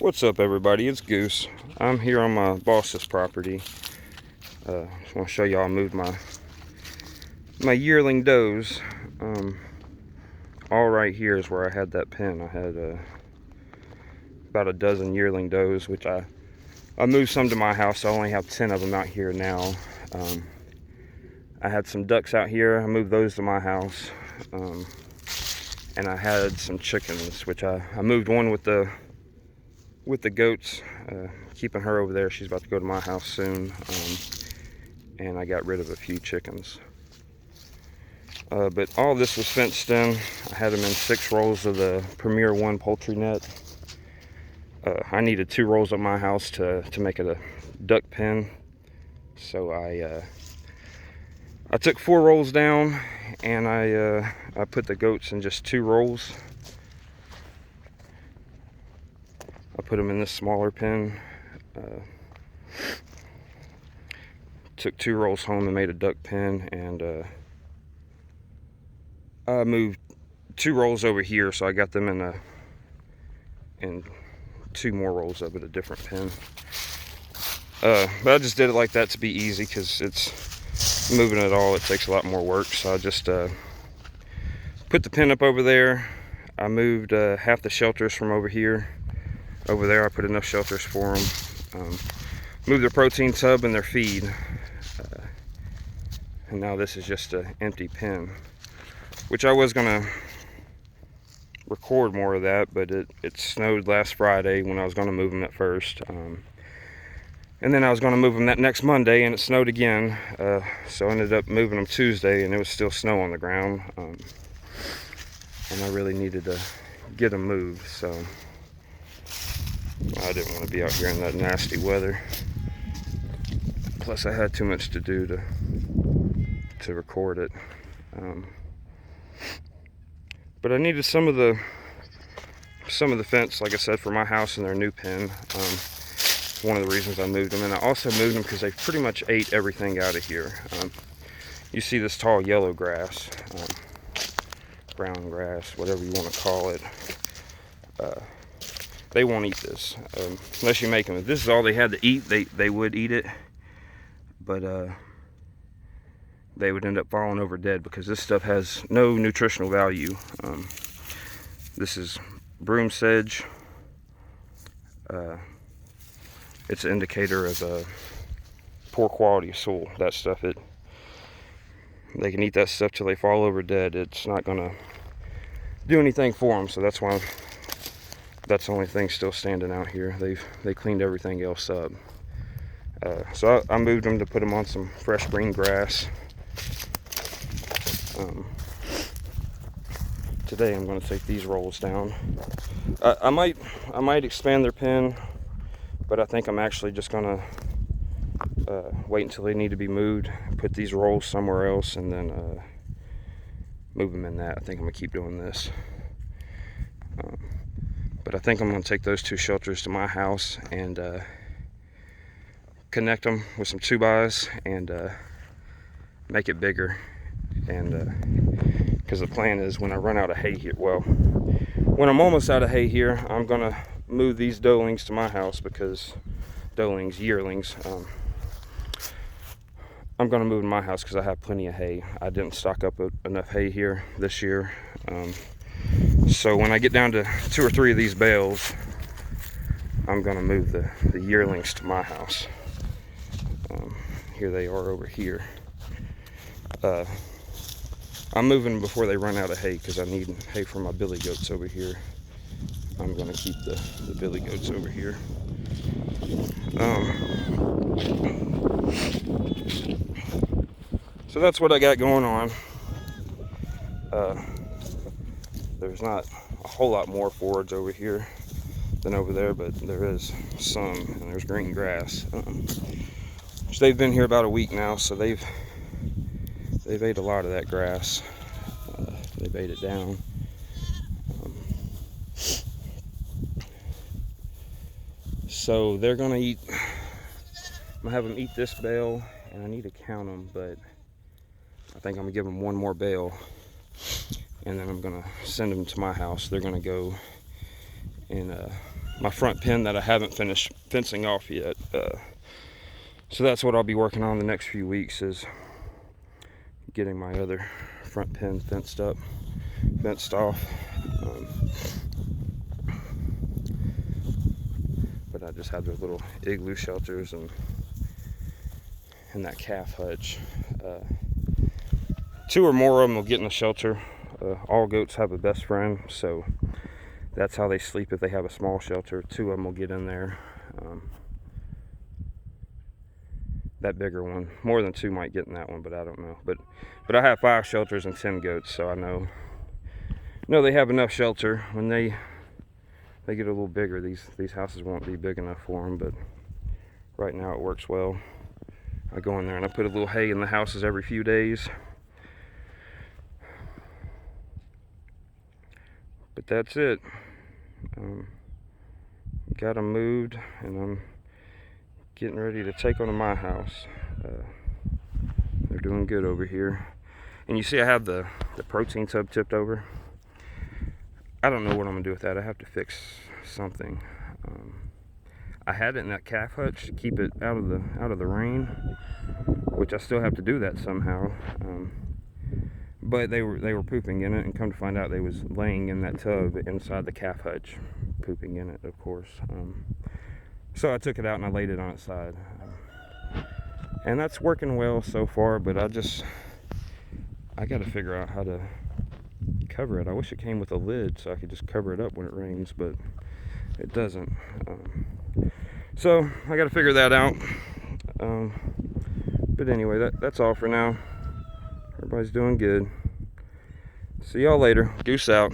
What's up, everybody? It's Goose. I'm here on my boss's property. Just want to show y'all I moved my yearling does. All right here is where I had that pen. I had about a dozen yearling does, which I moved some to my house. So I only have 10 of them out here now. I had some ducks out here. I moved those to my house. And I had some chickens, which I moved one with the goats, keeping her over there. She's about to go to my house soon. And I got rid of a few chickens. But all this was fenced in. I had them in 6 rolls of the Premier 1 poultry net. I needed 2 rolls at my house to make it a duck pen. So I took 4 rolls down, and I put the goats in just 2 rolls. I put them in this smaller pen. Took 2 rolls home and made a duck pen, and I moved 2 rolls over here, so I got them in 2 more rolls of it, a different pen. But I just did it like that to be easy, because it's moving it all, it takes a lot more work. So I just put the pen up over there. I moved half the shelters from over here. Over there I put enough shelters for them. Moved their protein tub and their feed. And now this is just an empty pen, which I was gonna record more of that, but it snowed last Friday when I was gonna move them at first. And then I was gonna move them that next Monday, and it snowed again. So I ended up moving them Tuesday, and it was still snow on the ground. And I really needed to get them moved, so I didn't want to be out here in that nasty weather. Plus I had too much to do to record it. But I needed some of the fence, like I said, for my house and their new pen. One of the reasons I moved them. And I also moved them because they pretty much ate everything out of here. You see this tall yellow grass, brown grass, whatever you want to call it. They won't eat this unless you make them. If this is all they had to eat, they would eat it, but they would end up falling over dead, because this stuff has no nutritional value. This is broom sedge. It's an indicator of poor quality of soil. That stuff, they can eat that stuff till they fall over dead. It's not gonna do anything for them. So that's why that's the only thing still standing out here. They cleaned everything else up. So I moved them to put them on some fresh green grass. Today I'm going to take these rolls down. I might expand their pen, but I think I'm actually just going to wait until they need to be moved, put these rolls somewhere else, and then move them in that. I think I'm going to keep doing this. But I think I'm going to take those 2 shelters to my house and connect them with some 2x and make it bigger. And because the plan is, when I run out of hay here, well, when I'm almost out of hay here, I'm going to move these doelings to my house, because yearlings, I'm going to move to my house because I have plenty of hay. I didn't stock up enough hay here this year. So when I get down to 2 or 3 of these bales, I'm going to move the yearlings to my house. Here they are over here. I'm moving before they run out of hay, because I need hay for my billy goats over here. I'm going to keep the billy goats over here. So that's what I got going on. There's not a whole lot more forage over here than over there, but there is some, and there's green grass. They've been here about a week now, so they've ate a lot of that grass. They've ate it down. So they're gonna eat. I'm gonna have them eat this bale, and I need to count them, but I think I'm gonna give them 1 more bale, and then I'm gonna send them to my house. They're gonna go and my front pen that I haven't finished fencing off yet. So that's what I'll be working on the next few weeks, is getting my other front pen fenced off. But I just have those little igloo shelters and that calf hutch. 2 or more of them will get in the shelter. All goats have a best friend, so that's how they sleep if they have a small shelter. 2 of them will get in there. That bigger one, more than 2 might get in that one, but I don't know. But I have 5 shelters and 10 goats, so I know they have enough shelter. When they get a little bigger, these houses won't be big enough for them, but right now it works well. I go in there and I put a little hay in the houses every few days. But that's it. Got them moved, and I'm getting ready to take them to my house. They're doing good over here. And you see I have the protein tub tipped over. I don't know what I'm gonna do with that. I have to fix something. I had it in that calf hutch to keep it out of the rain, which I still have to do that somehow. But they were pooping in it, and come to find out they was laying in that tub inside the calf hutch, pooping in it, of course. So I took it out and I laid it on its side, and that's working well so far. But I got to figure out how to cover it. I wish it came with a lid so I could just cover it up when it rains, but it doesn't. So I got to figure that out. But anyway, that's all for now. Everybody's doing good. See y'all later. Goose out.